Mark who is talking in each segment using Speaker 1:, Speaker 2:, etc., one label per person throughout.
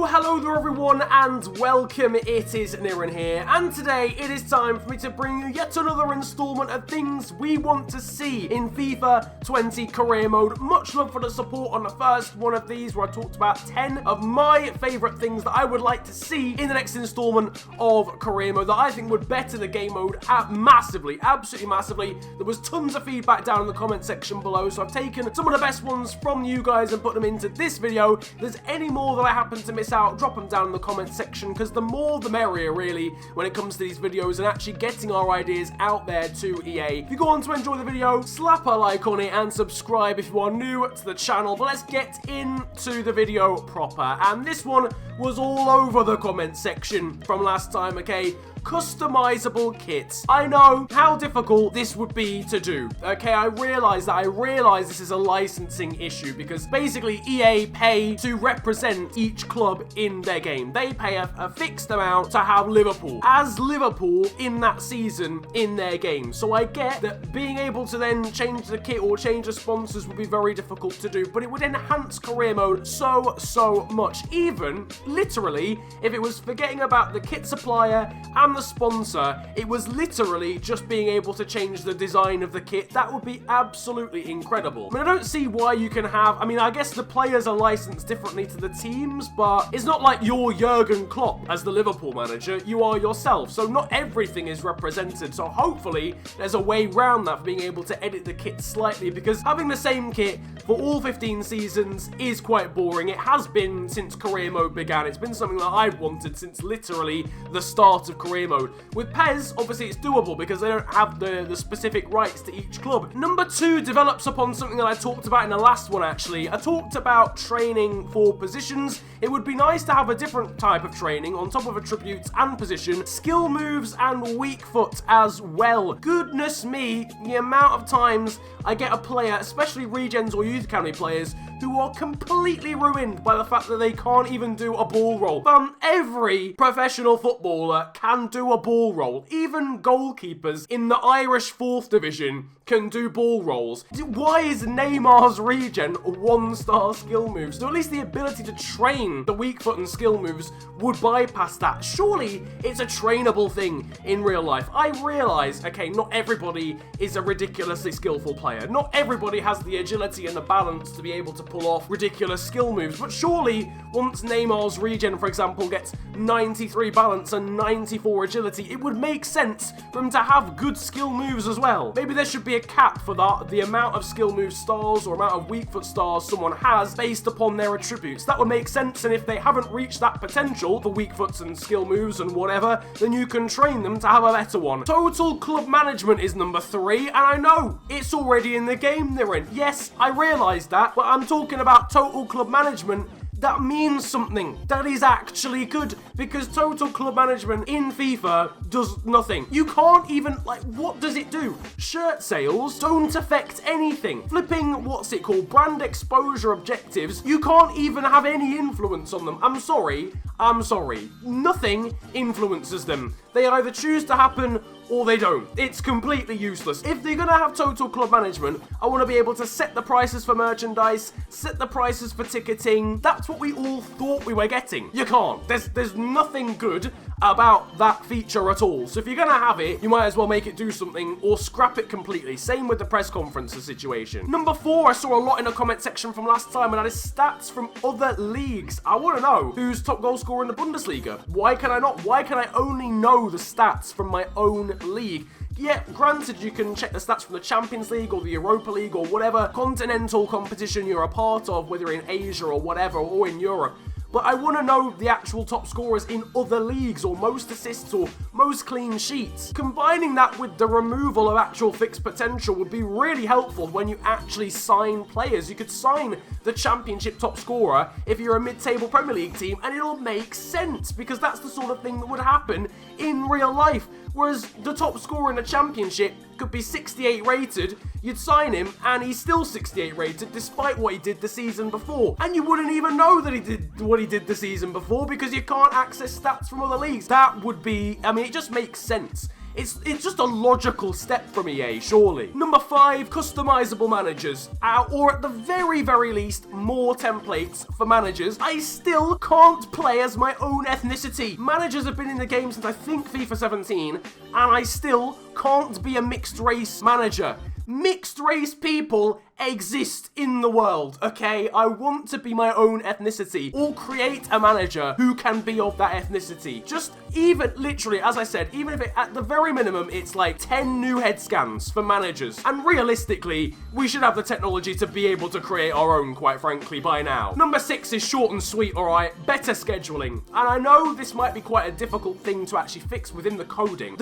Speaker 1: Hello there everyone and welcome, it is Niran here, and today it is time for me to bring you yet another installment of things we want to see in FIFA 20 Career Mode. Much love for the support on the first one of these where I talked about 10 of my favourite things that I would like to see in the next installment of Career Mode that I think would better the game mode massively, absolutely massively. There was tons of feedback down in the comment section below, so I've taken some of the best ones from you guys and put them into this video. If there's any more that I happen to miss out, drop them down in the comment section, because the more the merrier really when it comes to these videos and actually getting our ideas out there to EA. If you go on to enjoy the video, slap a like on it and subscribe if you are new to the channel. But let's get into the video proper, and this one was all over the comment section from last time, okay? Customizable kits. I know how difficult this would be to do. Okay, I realize this is a licensing issue because basically EA pay to represent each club in their game. They pay a fixed amount to have Liverpool as Liverpool in that season in their game. So I get that being able to then change the kit or change the sponsors would be very difficult to do, but it would enhance career mode so much. Even literally, if it was forgetting about the kit supplier and the sponsor, it was literally just being able to change the design of the kit. That would be absolutely incredible. I mean, I don't see why you can have, I guess the players are licensed differently to the teams, but it's not like you're Jurgen Klopp as the Liverpool manager, you are yourself, so not everything is represented. So hopefully there's a way around that for being able to edit the kit slightly, because having the same kit for all 15 seasons is quite boring. It has been since career mode began. It's been something that I've wanted since literally the start of career mode. With PES, obviously it's doable because they don't have the specific rights to each club. Number 2 develops upon something that I talked about in the last one actually. I talked about training for positions. It would be nice to have a different type of training on top of attributes and position, skill moves and weak foot as well. Goodness me, the amount of times I get a player, especially regens or youth academy players, who are completely ruined by the fact that they can't even do a ball roll. Every professional footballer can do a ball roll. Even goalkeepers in the Irish 4th division can do ball rolls. Why is Neymar's regen 1-star skill moves? So at least the ability to train the weak foot and skill moves would bypass that. Surely it's a trainable thing in real life. I realize, okay, not everybody is a ridiculously skillful player. Not everybody has the agility and the balance to be able to pull off ridiculous skill moves, but surely once Neymar's regen, for example, gets 93 balance and 94 agility, it would make sense for him to have good skill moves as well. Maybe there should be a cap for that, the amount of skill move stars or amount of weak foot stars someone has based upon their attributes. That would make sense, and if they haven't reached that potential for weak foots and skill moves and whatever, then you can train them to have a better one. Total club management is number 3, and I know it's already in the game they're in. Yes, I realise that, but I'm talking about total club management. That means something. That is actually good, because total club management in FIFA does nothing. You can't even, what does it do? Shirt sales don't affect anything. Flipping, what's it called? Brand exposure objectives, you can't even have any influence on them. I'm sorry. Nothing influences them. They either choose to happen or they don't. It's completely useless. If they're gonna have total club management, I want to be able to set the prices for merchandise, set the prices for ticketing. That's what we all thought we were getting. You can't. There's nothing good about that feature at all. So if you're gonna have it, you might as well make it do something or scrap it completely. Same with the press conferences situation. Number 4, I saw a lot in the comment section from last time, and that is stats from other leagues. I want to know who's top goal scorer in the Bundesliga. Why can I not? Why can I only know the stats from my own league? Yeah, granted, you can check the stats from the Champions League or the Europa League or whatever continental competition you're a part of, whether you're in Asia or whatever, or in Europe. But I want to know the actual top scorers in other leagues, or most assists, or most clean sheets. Combining that with the removal of actual fixed potential would be really helpful when you actually sign players. You could sign the Championship top scorer if you're a mid-table Premier League team, and it'll make sense, because that's the sort of thing that would happen in real life. Whereas the top scorer in the Championship could be 68 rated, you'd sign him and he's still 68 rated despite what he did the season before. And you wouldn't even know that he did what he did the season before because you can't access stats from other leagues. That would be, it just makes sense. It's just a logical step from EA, surely. Number 5, customizable managers. Or at the very, very least, more templates for managers. I still can't play as my own ethnicity. Managers have been in the game since I think FIFA 17, and I still can't be a mixed race manager. Mixed race people exist in the world, okay? I want to be my own ethnicity, or create a manager who can be of that ethnicity. Just even, literally, as I said, even if at the very minimum, it's like 10 new head scans for managers. And realistically, we should have the technology to be able to create our own, quite frankly, by now. Number 6 is short and sweet, alright? Better scheduling. And I know this might be quite a difficult thing to actually fix within the coding.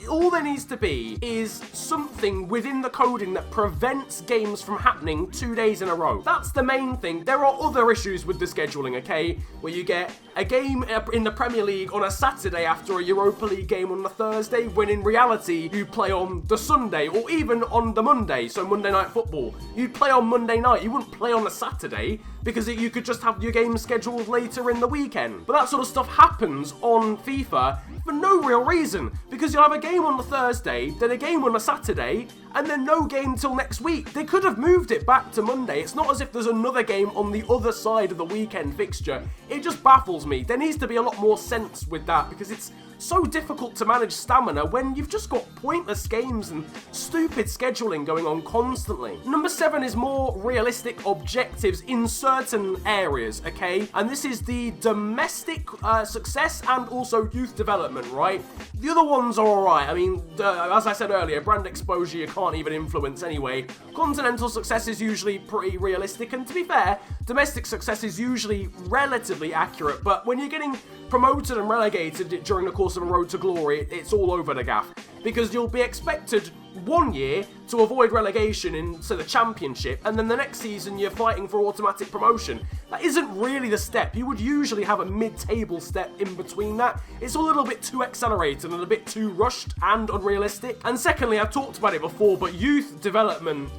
Speaker 1: All there needs to be is something within the coding that prevents games from happening 2 days in a row. That's the main thing. There are other issues with the scheduling, okay? Where you get a game in the Premier League on a Saturday after a Europa League game on the Thursday, when in reality you play on the Sunday or even on the Monday, so Monday Night Football. You'd play on Monday night, you wouldn't play on a Saturday, because you could just have your game scheduled later in the weekend. But that sort of stuff happens on FIFA for no real reason, because you'll have a game on the Thursday, then a game on the Saturday, and then no game till next week. They could have moved it back to Monday. It's not as if there's another game on the other side of the weekend fixture. It just baffles me. There needs to be a lot more sense with that, because it's so difficult to manage stamina when you've just got pointless games and stupid scheduling going on constantly. Number 7 is more realistic objectives in certain areas, okay? And this is the domestic success and also youth development, right? The other ones are alright. I mean, as I said earlier, brand exposure you can't even influence anyway. Continental success is usually pretty realistic, and to be fair, domestic success is usually relatively accurate, but when you're getting promoted and relegated during the course of a road to glory, it's all over the gaff, because you'll be expected 1 year to avoid relegation into the championship, and then the next season you're fighting for automatic promotion. That isn't really the step. You would usually have a mid-table step in between that. It's a little bit too accelerated and a bit too rushed and unrealistic. And secondly, I've talked about it before, but youth development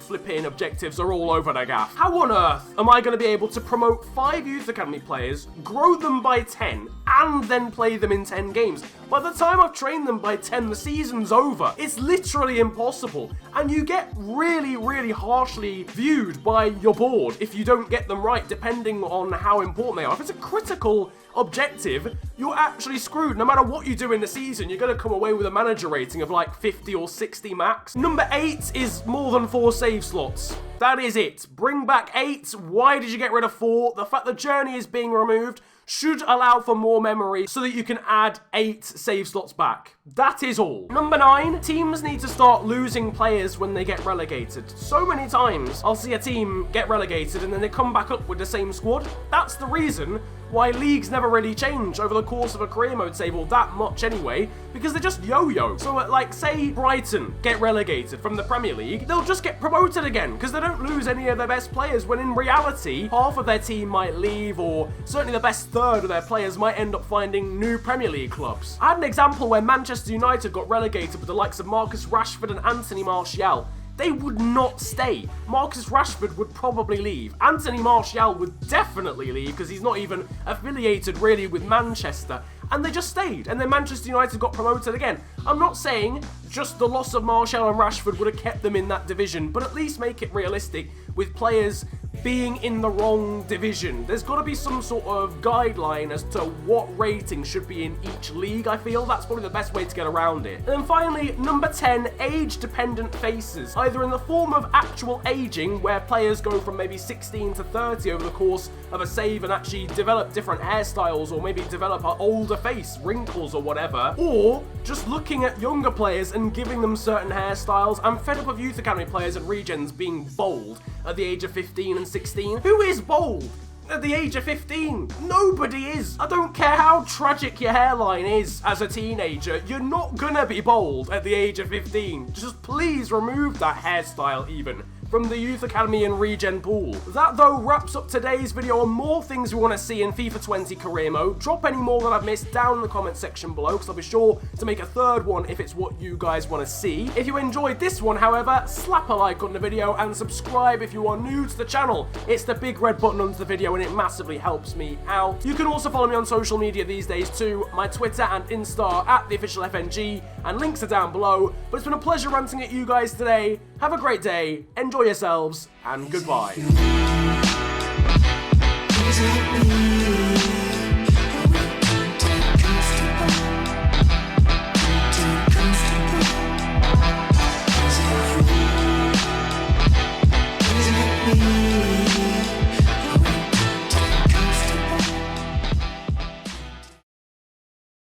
Speaker 1: flipping objectives are all over the gaff. How on earth am I going to be able to promote 5 youth academy players, grow them by 10, and then play them in 10 games? By the time I've trained them by 10, the season's over. It's literally impossible. And you get really, really harshly viewed by your board if you don't get them right, depending on how important they are. If it's a critical objective, you're actually screwed. No matter what you do in the season, you're going to come away with a manager rating of like 50 or 60 max. Number 8 is more than 4 save slots. That is it. Bring back 8. Why did you get rid of 4? The fact the journey is being removed should allow for more memory so that you can add 8 save slots back. That is all. Number 9, teams need to start losing players when they get relegated. So many times I'll see a team get relegated and then they come back up with the same squad. That's the reason why leagues never really change over the course of a career mode table that much anyway, because they just yo-yo. So like, say Brighton get relegated from the Premier League, they'll just get promoted again because they don't lose any of their best players, when in reality, half of their team might leave, or certainly the best third of their players might end up finding new Premier League clubs. I had an example where Manchester United got relegated with the likes of Marcus Rashford and Anthony Martial. They would not stay. Marcus Rashford would probably leave. Anthony Martial would definitely leave because he's not even affiliated really with Manchester. And they just stayed. And then Manchester United got promoted again. I'm not saying just the loss of Martial and Rashford would have kept them in that division, but at least make it realistic with players being in the wrong division. There's got to be some sort of guideline as to what rating should be in each league. I feel that's probably the best way to get around it. And then finally, number 10, age-dependent faces. Either in the form of actual aging, where players go from maybe 16 to 30 over the course of a save and actually develop different hairstyles, or maybe develop an older face, wrinkles or whatever, or just looking at younger players and giving them certain hairstyles. I'm fed up of youth academy players and regens being bold at the age of 15 and 16. Who is bold at the age of 15? Nobody is. I don't care how tragic your hairline is as a teenager, you're not gonna be bold at the age of 15. Just please remove that hairstyle even. from the Youth Academy and Regen pool. That though wraps up today's video on more things we want to see in FIFA 20 Career Mode. Drop any more that I've missed down in the comment section below, because I'll be sure to make a third one if it's what you guys want to see. If you enjoyed this one, however, slap a like on the video and subscribe if you are new to the channel. It's the big red button under the video and it massively helps me out. You can also follow me on social media these days too, my Twitter and Insta at theofficialfng, and links are down below. But it's been a pleasure ranting at you guys today. Have a great day, enjoy yourselves, and goodbye.